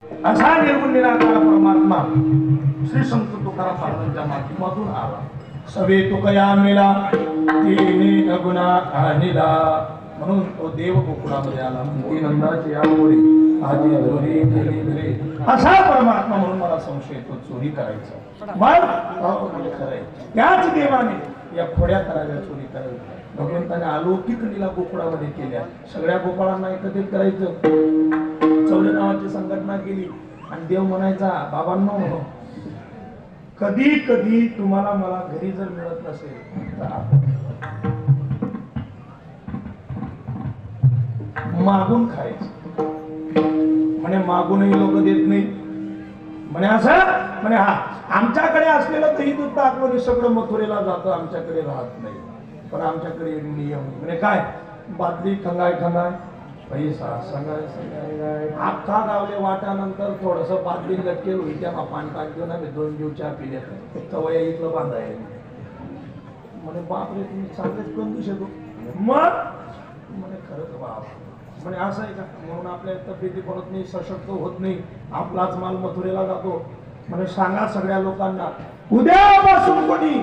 असा निर्गुण निराकार परमात्मा श्री संत तुकाराम महाराजांच्या माध्यमातून आला. सवे तुकया मेला तिने गुणा आणिला, म्हणून तो देव गोकुळामध्ये आला. म्हणते नंदाची आवडी आधी चोरी केली रे, असा परमात्मा. म्हणून मला संशय येतो चोरी करायचा मग करायचं. त्याच देवाने या खोड्या कराव्या, चोरी करावी. भगवंताने अलौकिक लीला गोकुळामध्ये केल्या. सगळ्या गोपाळांना एकत्रित करायचं, चौरे नावाची संघटना केली आणि देव म्हणायचा बाबांनो, कधी कधी तुम्हाला मला घरी जर मिळत नसेल तर मागून खायचं. म्हणे मागूनही लोक देत नाही. म्हणे असं म्हणे हा आमच्याकडे असलेलं दही दूध ताकवून सगळं मथुरेला जातं, आमच्याकडे राहत नाही. पण आमच्याकडे एक नियम म्हणजे काय, बादली खंगाय खंगाय पैसा संगाय संगाय अख्खा गावले वाट्यानंतर थोडस बादली लटकेल होईल त्या पान काढून आम्ही 2 दिवस चहा पिले तवया इथलं बांधाय. म्हणे बापरे तुम्ही चांगलेच कंदू शकतो. मग म्हणे खरंच बाप म्हणे असं आहे का. म्हणून आपल्या तब्येती पडत नाही, सशक्त होत नाही, आपलाच माल मथुरेला जातो. म्हणजे सांगा सगळ्या लोकांना उद्यापासून कोणी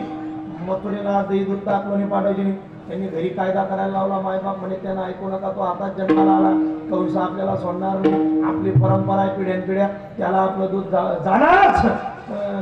मथुरेला दही दूध ताकवणी पाठवायची नाही. त्यांनी घरी कायदा करायला लावला. मायबाप म्हणे त्यांना ऐकू नका, तो आता जन्माला आला कंस आपल्याला सोडणार नाही, आपली परंपरा आहे पिढ्यानपिढ्या, त्याला आपलं दूध जाणारच.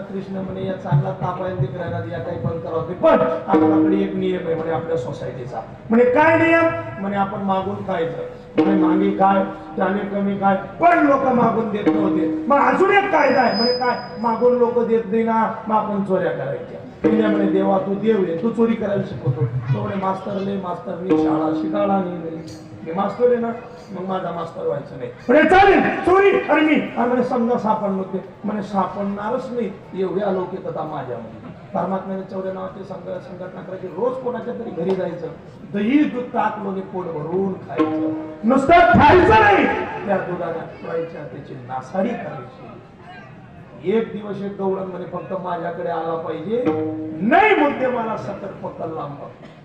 कृष्ण म्हणे या चांगला तापायला दिकरायला या काही पण करावं. पण आपल्याकडे एक नियम आहे म्हणे आपल्या सोसायटीचा. म्हणे काय नियम. म्हणे आपण मागून खायचं. म्हणे मागे काय त्याने कमी काय, पण लोक मागून देत नव्हते. मग अजून एक कायदा आहे. म्हणे काय, मागून लोक देत नाही ना, मग आपण चोऱ्या करायच्या. म्हणे देवा तू देव आहे, तू चोरी करायला शिकवतो. तो म्हणे मास्तरनी शाळा शिकायला नाही, मी मास्तर आहे ना, मग माझा मास्तर व्हायचं नाही. म्हणे चालेल चोरी आणि मी म्हणे समजा सापडलो ते. म्हणे सापडणारच नाही एवढी अलौकिकता माझ्यामध्ये. परमात्म्याने चौऱ्या नावाची संघटना करायची. रोज कोणाच्या तरी घरी जायचं, दही दूध ताकलोने पोट भरून खायचं. नुसतं खायचं नाही, त्या दुधाने पुरायच्या त्याची नासाडी करायची. एक दिवस एक गवळण म्हणे फक्त माझ्याकडे आला पाहिजे, नाही म्हणते मला सतत पकड लांब.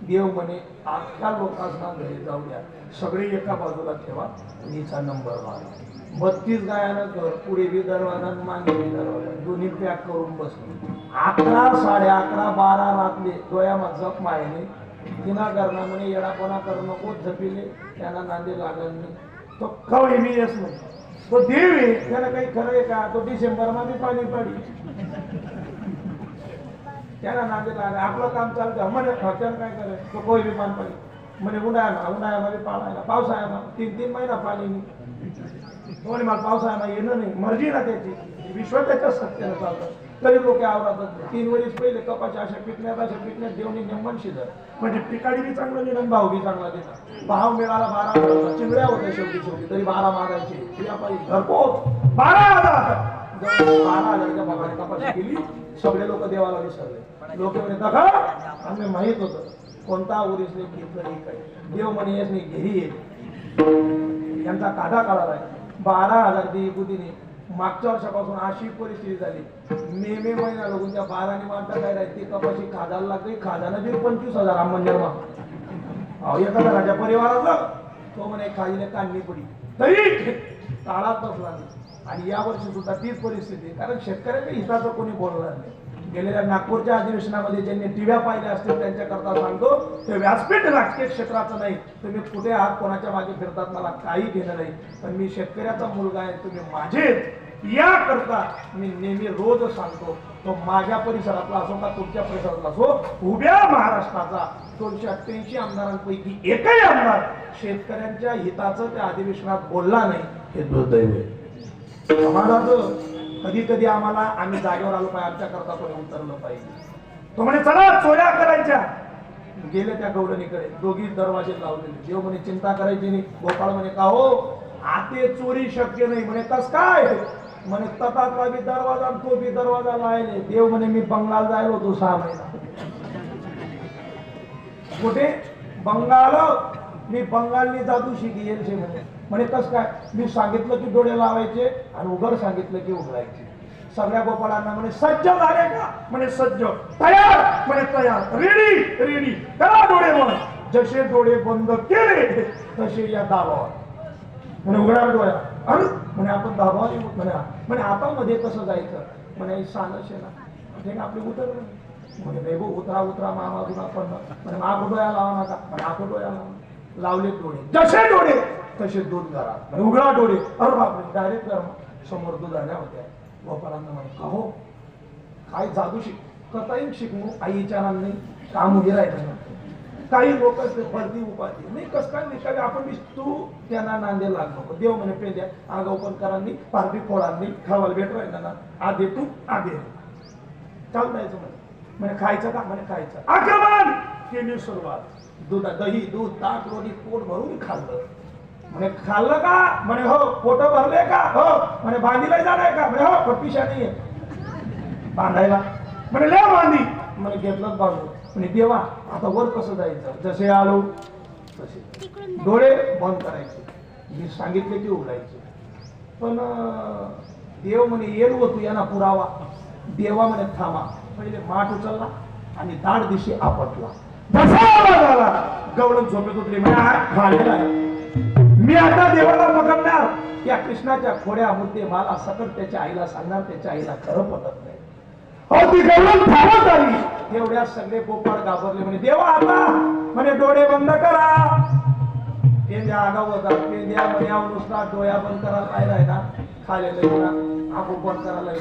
देव म्हणे अख्ख्या लोकांना घरी जाऊ द्या, सगळे एका बाजूला ठेवा, नीचा नंबर मारा. 32 गायानं घर, पुढे बी दरवाजा मागे बी दरवाजा, दोन्ही पॅक करून बसले. 11, 11:30, 12 रातले डोळ्यामा जप मायने तिना करणं म्हणे येडापणा करू नको, झपिले त्यांना नांदे लागल नाही. तो कवळी मी येस नाही, तो देव आहे, त्याला काही खरं आहे का. तो डिसेंबर मध्ये पाणी पडी त्याला नांदे लागले. आपलं काम चालतं म्हणे त्याला काय करायचं. तो कोई बी पाणी पडी म्हणे उन्हाळ्यामध्ये पाळायला, पावसाळ्यामध्ये 3 महिना पाणी नाही. म्हणे मला पावसाळ्यामध्ये येणं नाही, मर्जी ना त्याची, विश्व त्याच्या सत्यानं चालतं. तरी लोक आवडतात. 3 वर्ष पहिले कपाच्या अशा पिकण्यात देवनी नेमन शिजर म्हणजे पिकाडी बी चांगलं दिलं, भाव बी चांगला दिला. भाव मिळाला 12,000, चिंगड्या होत्या शेवटी तरी 12 मागायचे. घरपोच 12,000, 12,000च्या भावाने कपाशी केली. सगळे लोक देवाला विसरले. लोक म्हणे दखा आम्ही माहित होतं कोणता उरीस नाही घेतलं नाही काही. देव म्हणे येस नाही घेरी येत यांचा काढा काढाला आहे. 12,000 ती बुद्धीने मागच्या वर्षापासून अशी परिस्थिती झाली. मे महिना लागून त्या 12 मारता काय राहते कपाशी खाजायला लागते. खाजानं बी 25,000 आंबंजरमा एका राजा परिवारातला. तो म्हणे खाईले काढणी पडी तरी ताळात बसला नाही. आणि या वर्षी सुद्धा तीच परिस्थिती, कारण शेतकऱ्याच्या हिताचं कोणी बोलणार नाही. गेलेल्या नागपूरच्या अधिवेशनामध्ये ज्यांनी टीव्या पाहिल्या असतील त्यांच्याकरता सांगतो, ते व्यासपीठ राजकीय क्षेत्राचं नाही. तुम्ही कुठे आहात, कोणाच्या मागे फिरतात मला काही घेणं नाही, पण मी शेतकऱ्याचा मुलगा आहे, तुम्ही माझेच. याकरता मी नेहमी रोज सांगतो, तो माझ्या परिसरातला असो का तुमच्या परिसरातला असो, उभ्या महाराष्ट्राचा 288 आमदारांपैकी एकही आमदार शेतकऱ्यांच्या हिताचं त्या अधिवेशनात बोलला नाही. हे दुर्दैव आहे. समाजाचं कधी कधी आम्ही जागेवर आलो पाहिजे, आमच्या करता कोणी उतरलं पाहिजे. तो म्हणे चला चोऱ्या करायच्या. गेले त्या गवळणीकडे, दोघी दरवाजे लावलेले. देव म्हणे चिंता करायची नाही. गोपाळ म्हणे का हो आते चोरी शक्य नाही. म्हणे कस काय. म्हणे तथातला बी दरवाजा तो बी दरवाजा लायले. देव म्हणे मी बंगाल जायला होतो 6 महिना. कुठे बंगाल, मी बंगालनी जादू शिकी येईल म्हणे कस काय. मी सांगितलं की डोळे लावायचे आणि उघड सांगितलं की उघडायचे. सगळ्या गोपाळांना म्हणे सज्ज झाले का. म्हणे सज्ज. तयार. म्हणे तयार. रेडी करा डोळे बंद. जसे डोळे बंद केले तसे या दाबावर म्हणे उघडा डोळ्या. अरे म्हणे आपण धाबावर येऊ म्हणे आता मध्ये कसं जायचं म्हणे सानस आहे ना ठीक आपली उतर म्हणे बेबू उतरा उतरा मामा तुला पण म्हणे माग डोळ्या लावा नका म्हणे आपण डोळ्या लावा लावले डोळे जसे डोळे तसे दूध घरा म्हणजे उघडा डोळे अरे बापरे डायरेक्ट समोर दूध आल्या होत्या गोपाळांना म्हणे का हो काय जादू कथाही शिकू आईच्या नाही काम उभे राहायचं काही लोक पडती उपाधी नाही कस काय नाही आपण तू त्यांना नांदे लागलो देव म्हणे पेंद्या आगाऊ पण करांनी पार्टी फोडांनी खावायला भेट राहिला ना आधे तू आधे चालतायचं म्हणे खायचं का म्हणे खायचं आक्रमण केली सुरुवात दही दूध ताक लोणी पोट भरून खाल्लं म्हणे खाल्लं का म्हणे हो पोट भरले का हो म्हणे बांधीला जाणार का म्हणे हो पिशा नाहीये बांधायला म्हणे ले बांधी म्हणे घेतलं बांधून म्हणे देवा आता वर कसं जायचं जसे आलो तसे डोळे बंद करायचे मी सांगितले की उघडायचे पण देव म्हणे येल व तू यांना पुरावा देवा म्हणे थांबा पहिले माठ उचलला आणि दाढ दिशी आपटला झाला गवळण झोपेत उठली म्हणजे खालेला मी आता देवाला पकडणार या कृष्णाच्या खोड्या मुद्दे मला सकट त्याच्या आईला सांगणार त्याच्या आईला खरं पटत नाही हो ती गवळण थांबत आली एवढ्या सगळे गोपाळ घाबरले म्हणे देवा आता म्हणे डोळे बंद करा पेंद्या आगाव होता पेंद्या म्हणे नुसता डोळ्या बंद करायला पाहिलाय ना खालेलं आपण बंद करायला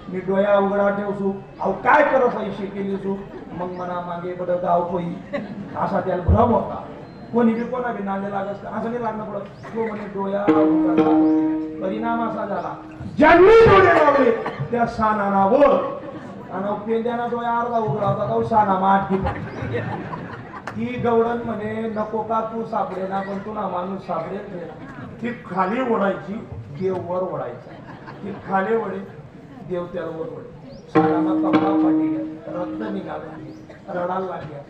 मी डोळ्या उघडा ठेवसू अहो काय करत ऐशी केली सू मग मना मागे बड गाव पोई असा त्याला भ्रम होता कोणी बी कोणा बी नांदे लागत असं नाही लागणं पडत तो म्हणे डोळ्या उघडला परिणाम असा झाला ज्यांनी डोळे लावले त्या सानावर आणि पेंद्याना डोळ्या अर्धा उघडा होता तो साना माठ ती गवळण म्हणे नको का तू सापडे ना पण तुला माणूस सापडेल ती खाली ओढायची देव वर ओढायचा ती खाली ओढे देव त्याला वर ओढे सारामा कपडा फाटी गेला रक्त निघाला रडायला लागल्या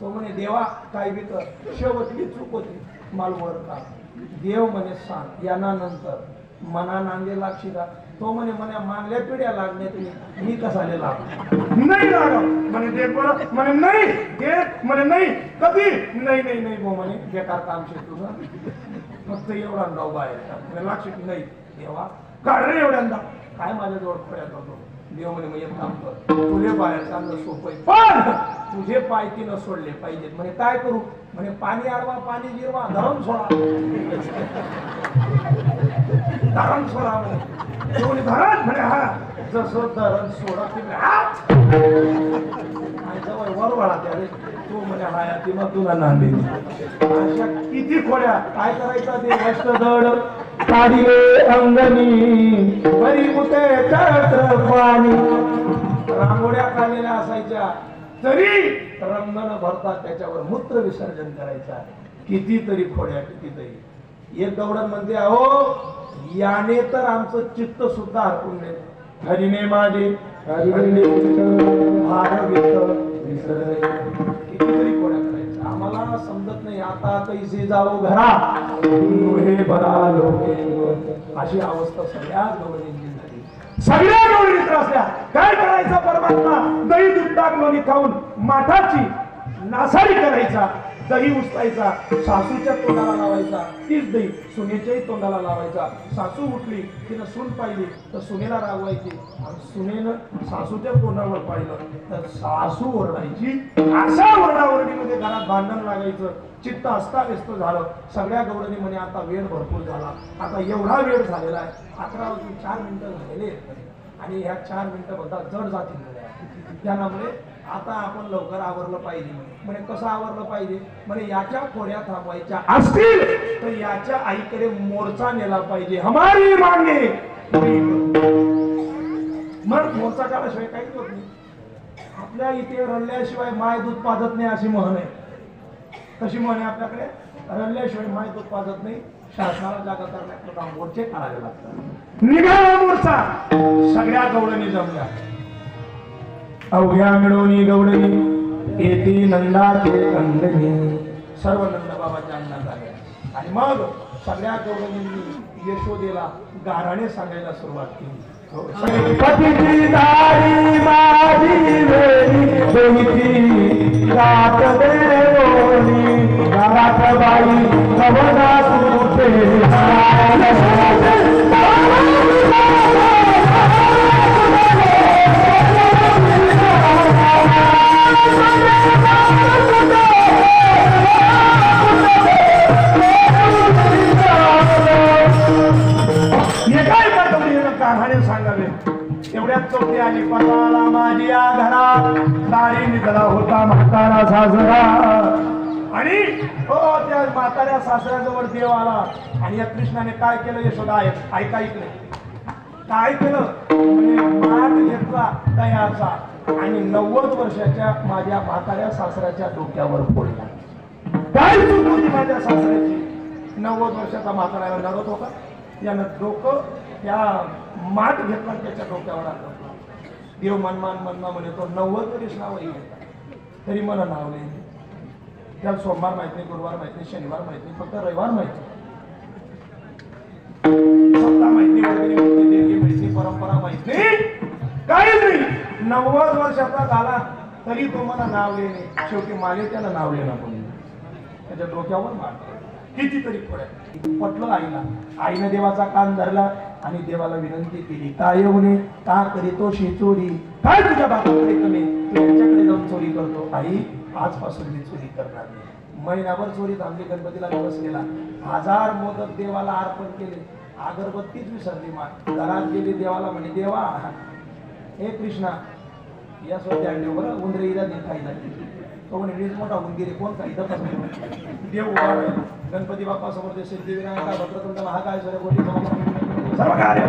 तो म्हणे देवा काय बी कर शेवटली चूक होती माल वर का देव म्हणे सांग यांना नंतर मना नांदे लागशी का तो म्हणे म्हणे मागल्या पिढ्या लागणे तुम्ही मी कसाले लाग नाही लागा म्हणे देव बरं म्हणे नाही देव म्हणे नाही कधी नाही नाही नाही गो म्हणे बेकार काम शे तुझं फक्त एवढा गाव बाहेर लक्ष नाही देवा काढ रे एवढ्यांदा काय माझ्याजवळ खोड्यात होतो देव म्हणे मग एक काम कर तुझे बाहेर चांगलं सोपं पण तुझे पाय तिनं सोडले पाहिजेत म्हणे काय करू म्हणे पाणी आडवा पाणी जिरवा धरण सोडा धरण सोडा म्हणे धरण म्हणे हा जसं धरण सोडा जवळ वर वळा त्याने तो म्हणे हाया ती मग तुला नांदी अशा किती खोड्या काय करायचा ते वस्त दड काढिले अंगणी बरी मुते चत्र पाणी रांगोळ्या काढलेल्या असायच्या तरी रंग न भरता त्याच्यावर मूत्र विसर्जन करायचा कितीतरी खोड्या कितीतरी एक गवळण म्हणते अहो याने तर आमचं चित्त सुद्धा हरपून नेले हरिने माझे कितीतरी खोड्या करायच्या आम्हाला समजत नाही आता कैसे जाऊ घरा हे बरा अशी अवस्था सगळ्या गवळींची झाली सगळ्या गवळी त्रासल्या काय करायचं परमात्मा दही दूध टाकलोनी खाऊन माठाची नासाडी करायचा दही उचलायचा सासूच्या तोंडाला लावायचा तीच दही सुनेच्याही तोंडाला लावायचा सासू उठली तिनं सून पाहिली तर सुनेला रागवायची आणि सुनेनं सासूच्या तोंडावर पाहिलं तर सासू ओरडायची अशा ओरडाओरडीमध्ये घरात भांडण लागायचं चित्त अस्ताव्यस्त झालं सगळ्या गवळणी म्हणे आता वेळ भरपूर झाला आता एवढा वेळ झालेला आहे 11 वाजून 4 मिनिटं झालेले आणि ह्या 4 मिनिटं बघा जड जातील त्यामुळे आता आपण लवकर आवरलं पाहिजे म्हणे कसं आवरलं पाहिजे म्हणे याच्या खोड्या थांबवायच्या असतील तर याच्या आईकडे मोर्चा नेला पाहिजे हमारी मागे मग मोर्चा काढल्याशिवाय काहीच होत नाही आपल्या इथे रडल्याशिवाय माय दूध पाजत नाही अशी म्हण आहे कशी म्हण आहे आपल्याकडे रडल्याशिवाय माय दूध पाजत नाही शासनाला जागा करण्याकरता मोर्चे काढावे लागतात निघाला मोर्चा सगळ्या गवळणी जमल्या अवघ्या मिळवणी गवळणी येते नंदाचे अंगणी सर्व नंद बाबाच्या अंगणात आल्या आणि मग सगळ्या गवळणींनी यशोदेला गाराणे सांगायला सुरुवात केली पतीची दाढी माझी वेणी दोहीची रात देवणी रात बाई नवना सुटे कहाणी सांगावे एवढ्यात चौथी आली पताला माझी या घरा दारी निघाला होता म्हातारा सासरा आणि त्या म्हाताऱ्या सासऱ्याजवळ देव आला आणि या कृष्णाने काय केलं यशोदा ऐका इकडे काय केलं माठ घेतला तयाचा आणि 90 वर्षाच्या माझ्या म्हाताऱ्या सासऱ्याच्या डोक्यावर फोडला. काय चूक होती माझ्या सासऱ्याची? 90 वर्षाचा म्हाताऱ्याला लढत होता यानं डोकं त्या माठ घेतला त्याच्या डोक्यावर आला. देव मनमान म्हणे तो 90 वर्ष नाव तरी मला नाव नाही. त्याला सोमवार माहित नाही, गुरुवार माहित नाही, शनिवार माहित नाही, फक्त रविवार माहिती, सप्ताह माहिती, देवी माहिती, परंपरा माहिती काही नाही. 90 वर्षाचा झाला तरी तो मला नाव लिहिणे. शेवटी मागे त्याला नाव लिहिणं म्हणून त्याच्या डोक्यावर मारतो. कितीतरी पटलं आईला. आईने देवाचा कान धरला आणि देवाला विनंती केली, काय म्हणे का करीतो चोरी? काय तुझ्या बापाकडे कमी तू यांच्याकडे जाऊन चोरी करतो? आई आजपासून मी चोरी करणार नाही. महिनाभर चोरी थांबली. गणपतीला दिवस गेला. 1000 मोदक देवाला अर्पण केले. अगरबत्तीच विसरली. मान घरात गेली देवाला म्हणे देवा हे कृष्णा या स्वतः आणले बरं उंदरीला दे खायला. तो म्हणे वीज मोठा उंदीर कोण काही दपच नाही. देव उभा गणपती बाप्पा समोर ते सिद्धिविनायका भद्रतुंड महाकाय सूर्यकोटी सर्व कार्य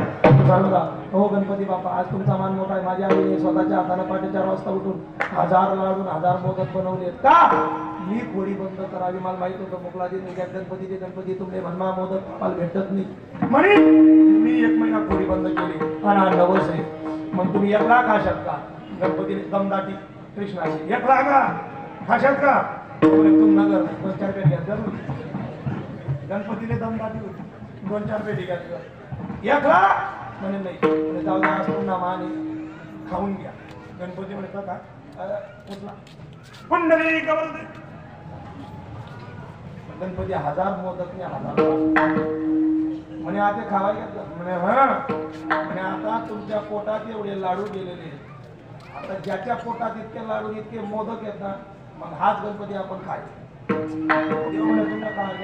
चालू का? हो गणपती बाप्पा आज तुमचा मान मोठा आहे. माझ्या आईने स्वतःच्या हाताने 4:30 वाजता उठून 1000 लाडून 1000 मोदक बनवले. का मी खोडी बंद करावी? मला माहित होतं मोकळा दिन गणपती तुमले म्हणमा मोदक मला भेटत नाही म्हणे. मी 1 महिना खोडी बंद केली आणि 9 आहे. मग तुम्ही 1 लाख खाशात का? गणपतीने दमदाटी कृष्णाची 1 लाख खाशात का? तुम नगर 2-4 पेटी घ्या. गणपतीने दमदाटी होती 2-4 पेटी घ्या. 1 लाख म्हणे नाही. जाऊ द्या पुन्हा माने खाऊन घ्या. गणपती म्हणतो का कुठला पुंडली कवर दे. गणपती 1000 मोदक ने 1000 म्हणे आता खावा घेतलं म्हणे. म्हणे आता तुमच्या पोटात एवढे लाडू गेलेले. आता ज्याच्या पोटात इतके लाडू इतके मोदक आहेत ना मग हाच गणपती आपण खायचा. देव म्हणे तुमच्या काय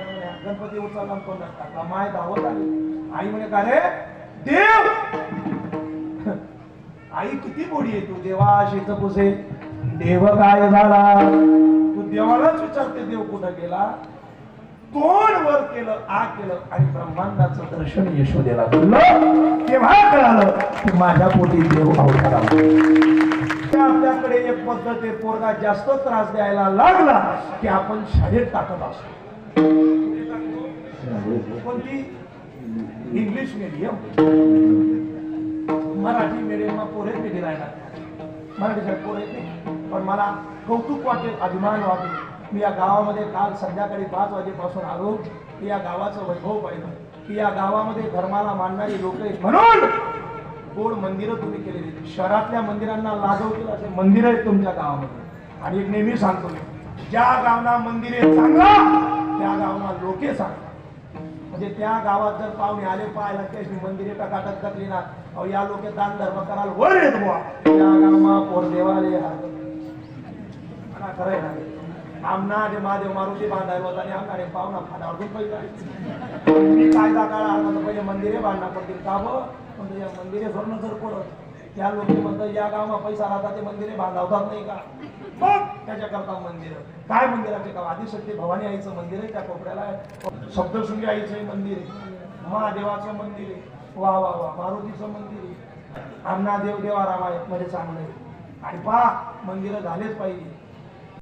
गणपती उचलला कोण टाकला. माय धावत आली. आई म्हणे का रे देव आई किती मोठी आहे तू. देवा शेत पुसे देव काय झाला? तू देवालाच विचारते देव कुठं गेला? तोंड वर केलं आ केलं आणि ब्रह्मांडाचं दर्शन यशोदेला घडलं. तेव्हा कळालं की माझ्या पोटी देव अवतारा. आपल्याकडे एक पद्धत आहे. पोरगा जास्त त्रास द्यायला लागला की आपण शाळेत टाकत असतो. कोणती? English medium. मराठी मीडियम पोरे मिळी राहणार. मराठी शाळेत पोर येत नाही. पण मला कौतुक वाटेल, अभिमान वाटेल. मी या गावामध्ये काल संध्याकाळी 5 वाजेपासून आलो की या गावाचं वैभव पाहिलं की या गावामध्ये धर्माला मानणारी लोक आहेत म्हणून गोड मंदिरं तुम्ही केलेली. शहरातल्या मंदिरांना लाजवतील असे मंदिर आहेत तुमच्या गावामध्ये. आणि एक नेहमी सांगतो मी ज्या गावना मंदिरे चांगला त्या गावना लोके चांगला. म्हणजे त्या गावात जर पाहुणे आले पाहायला त्याची मंदिरे टाकाटक करली ना या लोके दान धर्म करायला वर येत बुवा त्या गावमा पोर देवाले खरंय ना. आमना जे महादेव मारुती बांधायला होता आणि आमना पाहुणा फाटावरून पैसा मी कायदा काळा आला तर पहिले मंदिरे बांधणार पडतील का बं. म्हणजे या मंदिरे सोडणं जर पडत त्या लोक म्हणतात या गावात पैसा राहता ते मंदिरे बांधावतात नाही का? मग त्याच्याकरता मंदिर काय मंदिराचे गाव आदिशक्ती भवानी आईचं मंदिर आहे. त्या कोपऱ्याला सप्तशृंगी आईचं मंदिर आहे. महादेवाचं मंदिर आहे. वा वा वा मारुतीचं मंदिर आहे. आमना देव देवाराम आहेत मध्ये चांगलं आहे. आणि पहा मंदिरं झालेच पाहिजे.